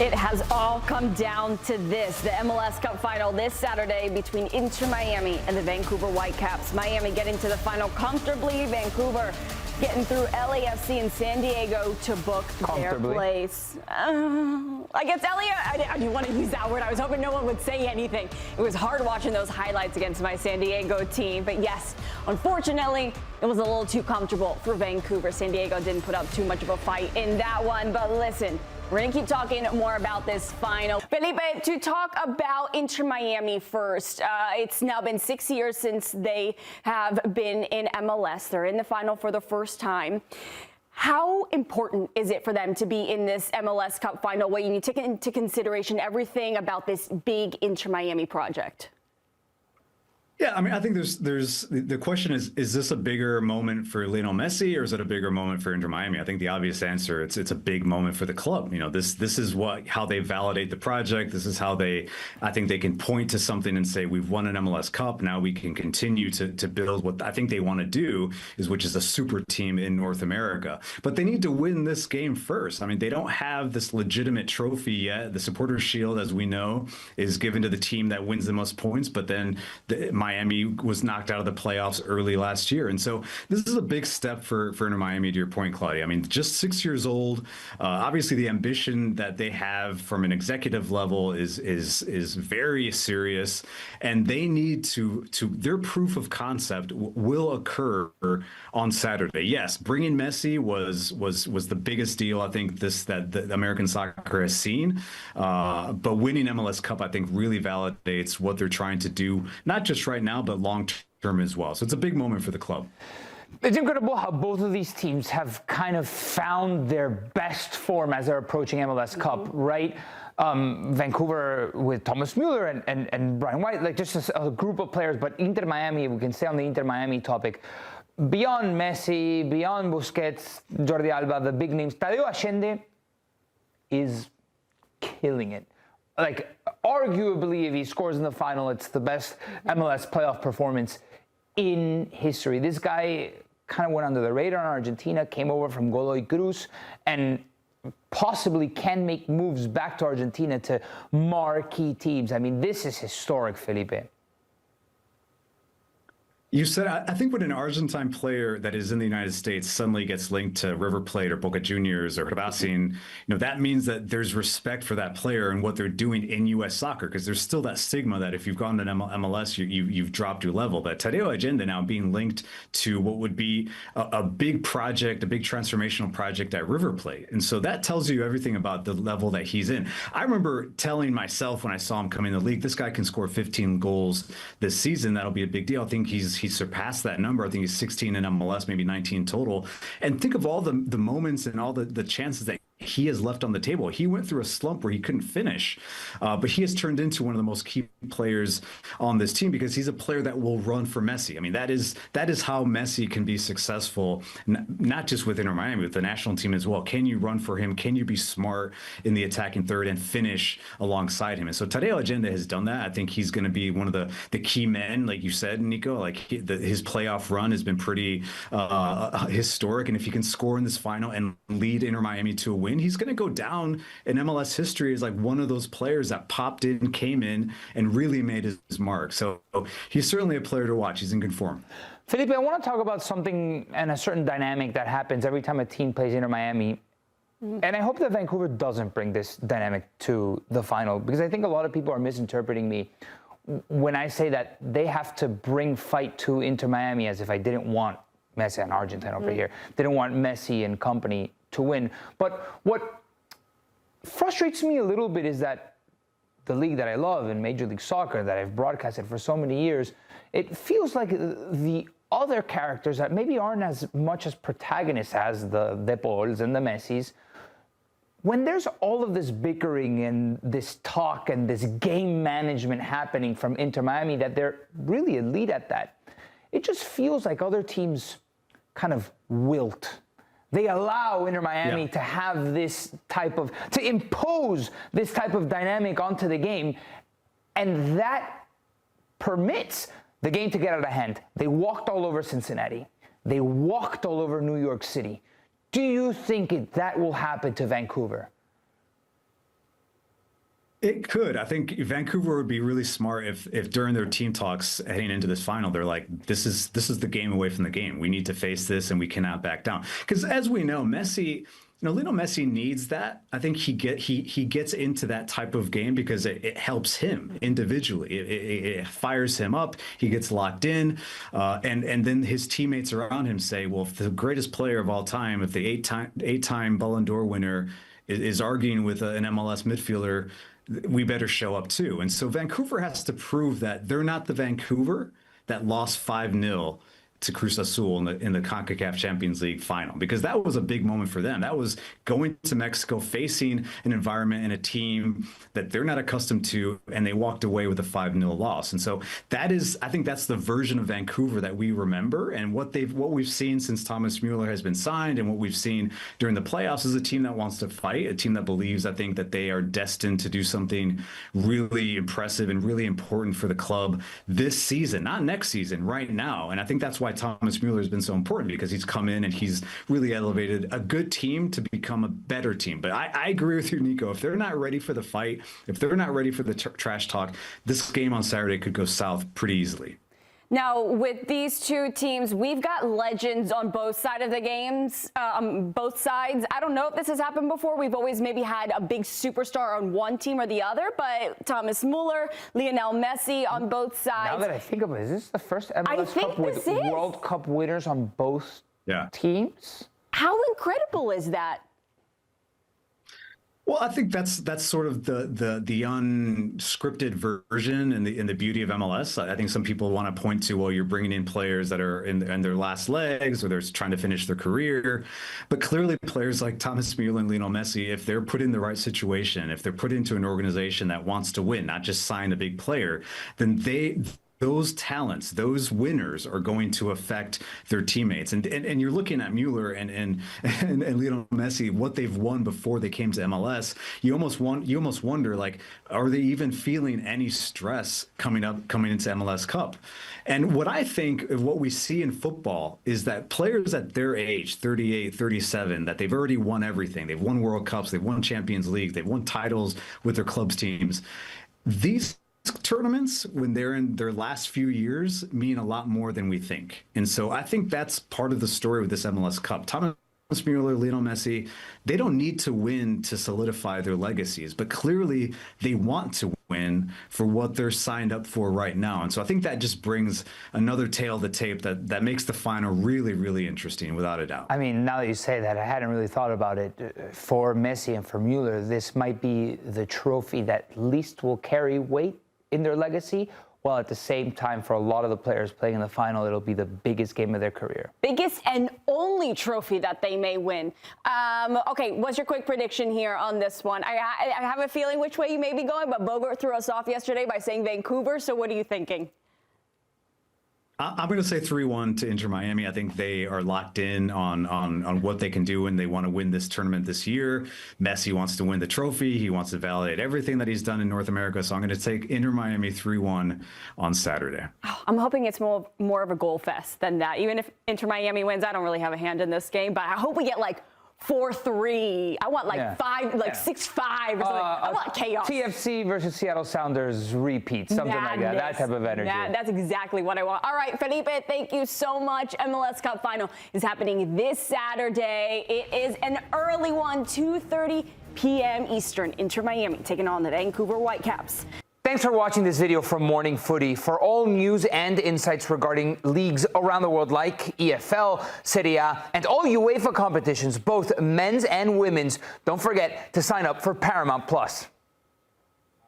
It has all come down to this. The MLS Cup final this Saturday between Inter Miami and the Vancouver Whitecaps. Miami getting to the final comfortably. Vancouver getting through LAFC and San Diego to book their place. I guess I didn't want to use that word. I was hoping no one would say anything. It was hard watching those highlights against my San Diego team. But yes, unfortunately, it was a little too comfortable for Vancouver. San Diego didn't put up too much of a fight in that one. But listen, we're going to keep talking more about this final. Felipe, to talk about Inter Miami first, it's now been 6 years since they have been in MLS. They're in the final for the first time. How important is it for them to be in this MLS Cup final when you take into consideration everything about this big Inter Miami project? Yeah, I mean, I think there's the question is this a bigger moment for Lionel Messi or is it a bigger moment for Inter Miami? I think the obvious answer, it's a big moment for the club. You know, this is how they validate the project. This is how I think they can point to something and say, we've won an MLS Cup. Now we can continue to build what I think they want to do, which is a super team in North America. But they need to win this game first. I mean, they don't have this legitimate trophy yet. The Supporters Shield, as we know, is given to the team that wins the most points, but then Miami was knocked out of the playoffs early last year. And so this is a big step for Inter Miami, to your point, Claudia. I mean, just 6 years old. Obviously, the ambition that they have from an executive level is very serious. And they need to their proof of concept will occur on Saturday. Yes, bringing Messi was the biggest deal, I think, that the American soccer has seen. But winning MLS Cup, I think, really validates what they're trying to do, not just right now, but long term as well. So it's a big moment for the club. It's incredible how both of these teams have kind of found their best form as they're approaching MLS Cup, right? Vancouver with Thomas Müller and Brian White, like just a group of players. But Inter Miami, we can stay on the Inter Miami topic. Beyond Messi, beyond Busquets, Jordi Alba, the big names, Tadeo Allende is killing it. Like, arguably, if he scores in the final, it's the best MLS playoff performance in history. This guy kind of went under the radar in Argentina, came over from Godoy Cruz, and possibly can make moves back to Argentina to marquee teams. I mean, this is historic, Felipe. You said, I think when an Argentine player that is in the United States suddenly gets linked to River Plate or Boca Juniors or Racing, that means that there's respect for that player and what they're doing in U.S. soccer, because there's still that stigma that if you've gone to MLS, you've dropped your level. But Tadeo Allende now being linked to what would be a big project, a big transformational project at River Plate. And so that tells you everything about the level that he's in. I remember telling myself when I saw him come in the league, this guy can score 15 goals this season. That'll be a big deal. I think he surpassed that number. I think he's 16 in MLS, maybe 19 total. And think of all the moments and all the chances that he has left on the table. He went through a slump where he couldn't finish, but he has turned into one of the most key players on this team because he's a player that will run for Messi. I mean, that is how Messi can be successful, not just with Inter Miami, with the national team as well. Can you run for him? Can you be smart in the attacking third and finish alongside him? And so Tadeo Allende has done that. I think he's going to be one of the key men, like you said, Nico. Like his playoff run has been pretty historic, and if he can score in this final and lead Inter Miami to a win, he's going to go down in MLS history as like one of those players that popped in, came in, and really made his mark. So he's certainly a player to watch. He's in good form. Felipe, I want to talk about something and a certain dynamic that happens every time a team plays Inter Miami. And I hope that Vancouver doesn't bring this dynamic to the final, because I think a lot of people are misinterpreting me when I say that they have to bring fight to Inter Miami, as if I didn't want Messi and Argentina over here. Didn't want Messi and company to win. But what frustrates me a little bit is that the league that I love in Major League Soccer, that I've broadcasted for so many years, it feels like the other characters that maybe aren't as much as protagonists as the De Pauls and the Messis, when there's all of this bickering and this talk and this game management happening from Inter Miami, that they're really elite at that, it just feels like other teams kind of wilt. They allow Inter Miami to have this type of, to impose this type of dynamic onto the game, and that permits the game to get out of hand. They walked all over Cincinnati. They walked all over New York City. Do you think that will happen to Vancouver? It could. I think Vancouver would be really smart if during their team talks heading into this final, they're like, this is the game away from the game. We need to face this and we cannot back down. Because as we know, Messi, Lionel Messi needs that. I think he gets into that type of game because it helps him individually. It fires him up. He gets locked in, and then his teammates around him say, well, if the greatest player of all time, if the eight-time Ballon d'Or winner is arguing with an MLS midfielder, we better show up too. And so Vancouver has to prove that they're not the Vancouver that lost 5-0 to Cruz Azul in the CONCACAF Champions League final, because that was a big moment for them. That was going to Mexico, facing an environment and a team that they're not accustomed to, and they walked away with a 5-0 loss. And so I think that's the version of Vancouver that we remember, and what we've seen since Thomas Müller has been signed, and what we've seen during the playoffs is a team that wants to fight, a team that believes, I think, that they are destined to do something really impressive and really important for the club this season, not next season, right now. And I think that's why Thomas Müller has been so important, because he's come in and he's really elevated a good team to become a better team. But I agree with you, Nico. If they're not ready for the fight, if they're not ready for the trash talk, this game on Saturday could go south pretty easily. Now, with these two teams, we've got legends on both sides of the games, both sides. I don't know if this has happened before. We've always maybe had a big superstar on one team or the other, but Thomas Müller, Lionel Messi on both sides. Now that I think of it, is this the first MLS Cup with World Cup winners on both teams? How incredible is that? Well, I think that's sort of the unscripted version and the beauty of MLS. I think some people want to point to, well, you're bringing in players that are in their last legs, or they're trying to finish their career. But clearly players like Thomas Müller and Lionel Messi, if they're put in the right situation, if they're put into an organization that wants to win, not just sign a big player, then those talents, those winners, are going to affect their teammates. And you're looking at Müller and Lionel Messi, what they've won before they came to MLS. You almost wonder, like, are they even feeling any stress coming into MLS Cup? And what I think of what we see in football is that players at their age, 38, 37, that they've already won everything. They've won World Cups, they've won Champions League, they've won titles with their club's teams. These tournaments, when they're in their last few years, mean a lot more than we think. And so I think that's part of the story with this MLS Cup. Thomas Müller, Lionel Messi, they don't need to win to solidify their legacies, but clearly they want to win for what they're signed up for right now. And so I think that just brings another tail to tape that makes the final really, really interesting, without a doubt. I mean, now that you say that, I hadn't really thought about it. For Messi and for Müller, this might be the trophy that least will carry weight in their legacy, while at the same time, for a lot of the players playing in the final, it'll be the biggest game of their career. Biggest and only trophy that they may win. Okay, what's your quick prediction here on this one? I have a feeling which way you may be going, but Bogart threw us off yesterday by saying Vancouver, so what are you thinking? I'm going to say 3-1 to Inter Miami. I think they are locked in on what they can do, and they want to win this tournament this year. Messi wants to win the trophy. He wants to validate everything that he's done in North America. So I'm going to take Inter Miami 3-1 on Saturday. Oh, I'm hoping it's more of a goal fest than that. Even if Inter Miami wins, I don't really have a hand in this game, but I hope we get like 4-3. I want like 6-5 or something. I want chaos. TFC versus Seattle Sounders repeat, something like that. That type of energy. That's exactly what I want. All right, Felipe, thank you so much. MLS Cup final is happening this Saturday. It is an early one, 2:30 p.m. Eastern. Inter Miami taking on the Vancouver Whitecaps. Thanks for watching this video from Morning Footy. For all news and insights regarding leagues around the world like EFL, Serie A, and all UEFA competitions, both men's and women's, don't forget to sign up for Paramount+.